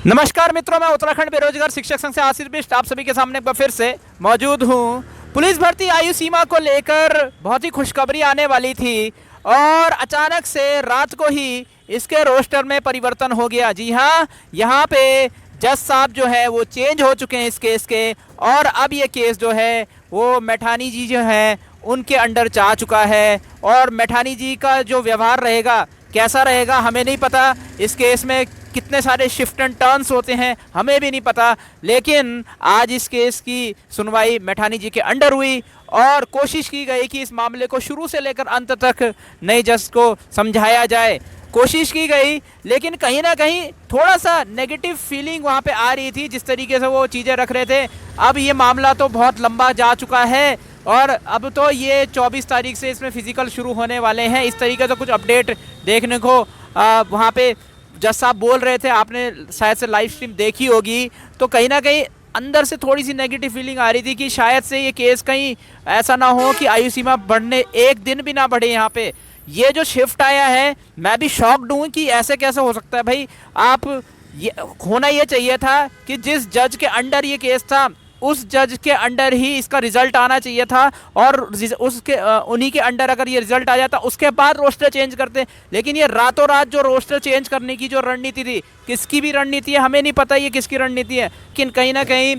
नमस्कार मित्रों, मैं उत्तराखंड बेरोजगार शिक्षक संघ से आशीष बिष्ट आप सभी के सामने एक बार फिर से मौजूद हूँ। पुलिस भर्ती आयु सीमा को लेकर बहुत ही खुशखबरी आने वाली थी और अचानक से रात को ही इसके रोस्टर में परिवर्तन हो गया। जी हाँ, यहाँ पे जज साहब जो है वो चेंज हो चुके हैं इस केस के, और अब ये केस जो है वो मैठानी जी जो है उनके अंडर जा चुका है। और मैठानी जी का जो व्यवहार रहेगा, कैसा रहेगा, हमें नहीं पता। इस केस में कितने सारे शिफ्ट एंड टर्न्स होते हैं हमें भी नहीं पता, लेकिन आज इस केस की सुनवाई मैठानी जी के अंडर हुई और कोशिश की गई कि इस मामले को शुरू से लेकर अंत तक नए जज को समझाया जाए। कोशिश की गई, लेकिन कहीं ना कहीं थोड़ा सा नेगेटिव फीलिंग वहाँ पे आ रही थी जिस तरीके से वो चीज़ें रख रहे थे। अब ये मामला तो बहुत लंबा जा चुका है और अब तो ये 24 तारीख से इसमें फिजिकल शुरू होने वाले हैं। इस तरीके से कुछ अपडेट देखने को वहाँ पे जज साहब बोल रहे थे, आपने शायद से लाइव स्ट्रीम देखी होगी। तो कहीं ना कहीं अंदर से थोड़ी सी नेगेटिव फीलिंग आ रही थी कि शायद से ये केस कहीं ऐसा ना हो कि आयु सीमा बढ़ने एक दिन भी ना बढ़े। यहाँ पे ये जो शिफ्ट आया है, मैं भी शॉक्ड हूँ कि ऐसे कैसे हो सकता है भाई। आप ये होना ये चाहिए था कि जिस जज के अंडर ये केस था उस जज के अंडर ही इसका रिजल्ट आना चाहिए था, और उसके उन्हीं के अंडर अगर ये रिजल्ट आ जाता उसके बाद रोस्टर चेंज करते। लेकिन ये रातों रात जो रोस्टर चेंज करने की जो रणनीति थी, किसकी भी रणनीति है हमें नहीं पता ये किसकी रणनीति है, लेकिन कहीं ना कहीं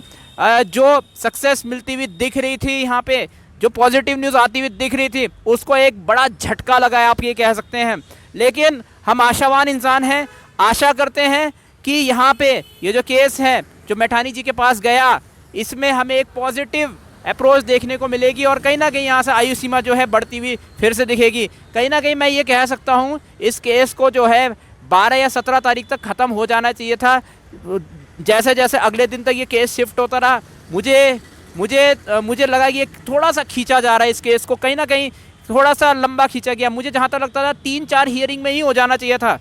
जो सक्सेस मिलती हुई दिख रही थी, यहाँ पे जो पॉजिटिव न्यूज़ आती हुई दिख रही थी, उसको एक बड़ा झटका लगा है, आप ये कह सकते हैं। लेकिन हम आशावान इंसान हैं, आशा करते हैं कि यहाँ पे ये जो केस है जो मैठानी जी के पास गया, इसमें हमें एक पॉजिटिव अप्रोच देखने को मिलेगी और कहीं ना कहीं यहाँ से आयु सीमा जो है बढ़ती हुई फिर से दिखेगी। कहीं ना कहीं मैं ये कह सकता हूँ इस केस को जो है 12 या 17 तारीख तक ख़त्म हो जाना चाहिए था। जैसे जैसे अगले दिन तक ये केस शिफ्ट होता रहा, मुझे लगा कि ये थोड़ा सा खींचा जा रहा है, इस केस को कहीं ना कहीं थोड़ा सा लंबा खींचा गया। मुझे जहाँ तक लगता था 3-4 हियरिंग में ही हो जाना चाहिए था।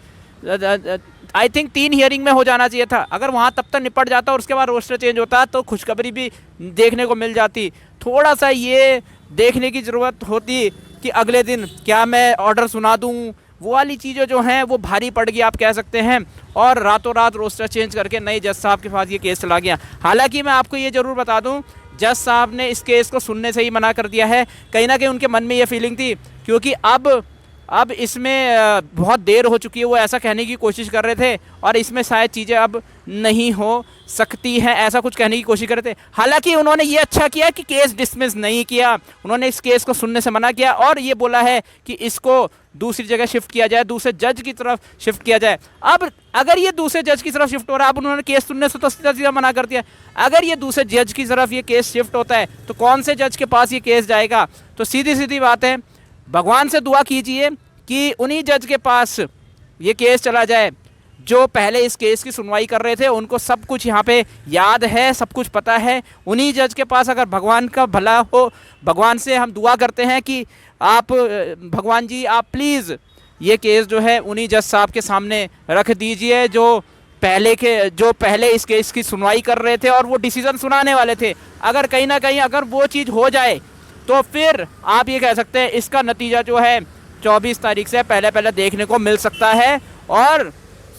आई थिंक 3 हियरिंग में हो जाना चाहिए था। अगर वहाँ तब तक निपट जाता और उसके बाद रोस्टर चेंज होता तो खुशखबरी भी देखने को मिल जाती। थोड़ा सा ये देखने की ज़रूरत होती कि अगले दिन क्या मैं ऑर्डर सुना दूँ, वो वाली चीज़ें जो हैं वो भारी पड़ गई आप कह सकते हैं, और रातों रात रोस्टर चेंज करके नए जज साहब के पास ये केस चला गया। हालांकि मैं आपको ये ज़रूर बता दूँ, जज साहब ने इस केस को सुनने से ही मना कर दिया है। कहीं ना कहीं उनके मन में ये फीलिंग थी, क्योंकि अब इसमें बहुत देर हो चुकी है, वो ऐसा कहने की कोशिश कर रहे थे, और इसमें शायद चीज़ें अब नहीं हो सकती हैं, ऐसा कुछ कहने की कोशिश कर रहे थे। हालांकि उन्होंने ये अच्छा किया कि केस डिसमिस नहीं किया, उन्होंने इस केस को सुनने से मना किया और ये बोला है कि इसको दूसरी जगह शिफ्ट किया जाए, दूसरे जज की तरफ शिफ्ट किया जाए। अब अगर ये दूसरे जज की तरफ शिफ्ट हो रहा है, अब उन्होंने केस सुनने से तो सीधा सीधा मना कर दिया। अगर ये दूसरे जज की तरफ ये केस शिफ्ट होता है तो कौन से जज के पास ये केस जाएगा? तो सीधी सीधी बात है, भगवान से दुआ कीजिए कि उन्हीं जज के पास ये केस चला जाए जो पहले इस केस की सुनवाई कर रहे थे। उनको सब कुछ यहाँ पे याद है, सब कुछ पता है। उन्हीं जज के पास अगर भगवान का भला हो, भगवान से हम दुआ करते हैं कि आप भगवान जी आप प्लीज़ ये केस जो है उन्हीं जज साहब के सामने रख दीजिए जो पहले इस केस की सुनवाई कर रहे थे और वो डिसीज़न सुनाने वाले थे। अगर कहीं ना कहीं अगर वो चीज़ हो जाए तो फिर आप ये कह सकते हैं इसका नतीजा जो है 24 तारीख से पहले देखने को मिल सकता है और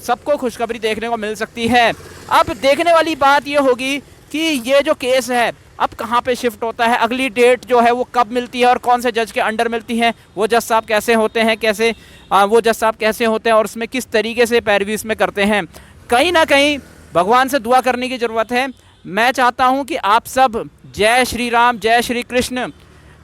सबको खुशखबरी देखने को मिल सकती है। अब देखने वाली बात ये होगी कि ये जो केस है अब कहाँ पे शिफ्ट होता है, अगली डेट जो है वो कब मिलती है और कौन से जज के अंडर मिलती है, वो जज साहब कैसे होते हैं, और उसमें किस तरीके से पैरवी इसमें करते हैं। कहीं ना कहीं भगवान से दुआ करने की ज़रूरत है। मैं चाहता हूँ कि आप सब जय श्री राम, जय श्री कृष्ण,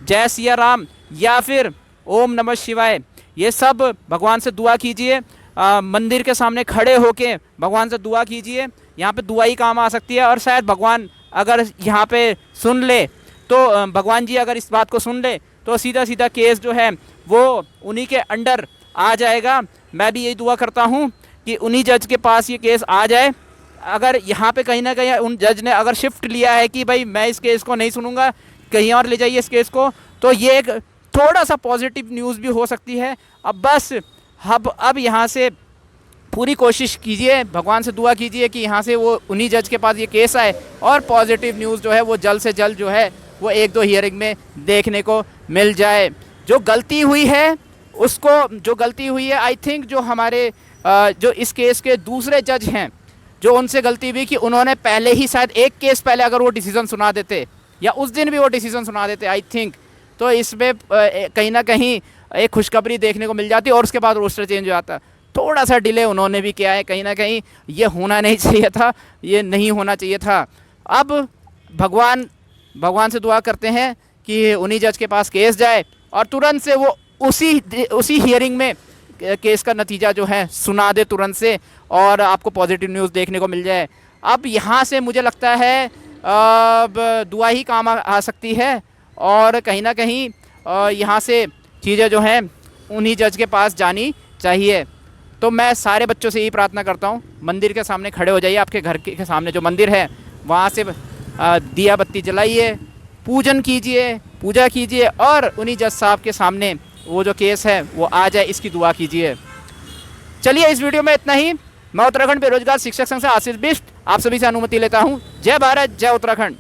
जय सिया राम या फिर ओम नमः शिवाय, ये सब भगवान से दुआ कीजिए। मंदिर के सामने खड़े होके भगवान से दुआ कीजिए, यहाँ पे दुआ ही काम आ सकती है। और शायद भगवान अगर यहाँ पे सुन ले तो भगवान जी अगर इस बात को सुन ले तो सीधा सीधा केस जो है वो उन्हीं के अंडर आ जाएगा। मैं भी यही दुआ करता हूँ कि उन्हीं जज के पास ये केस आ जाए। अगर यहाँ पे कहीं ना कहीं उन जज ने अगर शिफ्ट लिया है कि भाई मैं इस केस को नहीं सुनूंगा, कहीं और ले जाइए इस केस को, तो ये एक थोड़ा सा पॉजिटिव न्यूज़ भी हो सकती है। अब बस अब यहाँ से पूरी कोशिश कीजिए, भगवान से दुआ कीजिए कि यहाँ से वो उन्हीं जज के पास ये केस आए और पॉजिटिव न्यूज़ जो है वो जल्द से जल्द जो है वो 1-2 हियरिंग में देखने को मिल जाए। जो गलती हुई है आई थिंक जो हमारे जो इस केस के दूसरे जज हैं, जो उनसे गलती हुई कि उन्होंने पहले ही शायद एक केस पहले अगर वो डिसीज़न सुना देते या उस दिन भी वो डिसीज़न सुना देते आई थिंक, तो इसमें कहीं ना कहीं एक खुशखबरी देखने को मिल जाती और उसके बाद रोस्टर चेंज हो जाता। थोड़ा सा डिले उन्होंने भी किया है, कहीं ना कहीं ये होना नहीं चाहिए था, ये नहीं होना चाहिए था। अब भगवान से दुआ करते हैं कि उन्हीं जज के पास केस जाए और तुरंत से वो उसी हियरिंग में केस का नतीजा जो है सुना दे तुरंत से, और आपको पॉजिटिव न्यूज़ देखने को मिल जाए। अब यहाँ से मुझे लगता है अब दुआ ही काम आ सकती है, और कहीं ना कहीं यहाँ से चीज़ें जो हैं उन्हीं जज के पास जानी चाहिए। तो मैं सारे बच्चों से यही प्रार्थना करता हूँ, मंदिर के सामने खड़े हो जाइए, आपके घर के सामने जो मंदिर है वहाँ से दिया बत्ती जलाइए, पूजन कीजिए, पूजा कीजिए, और उन्हीं जज साहब के सामने वो जो केस है वो आ जाए, इसकी दुआ कीजिए। चलिए इस वीडियो में इतना ही। मैं उत्तराखंड बेरोजगार शिक्षक संघ से आशीष बिष्ट आप सभी से अनुमति लेता हूँ। जय भारत, जय उत्तराखंड।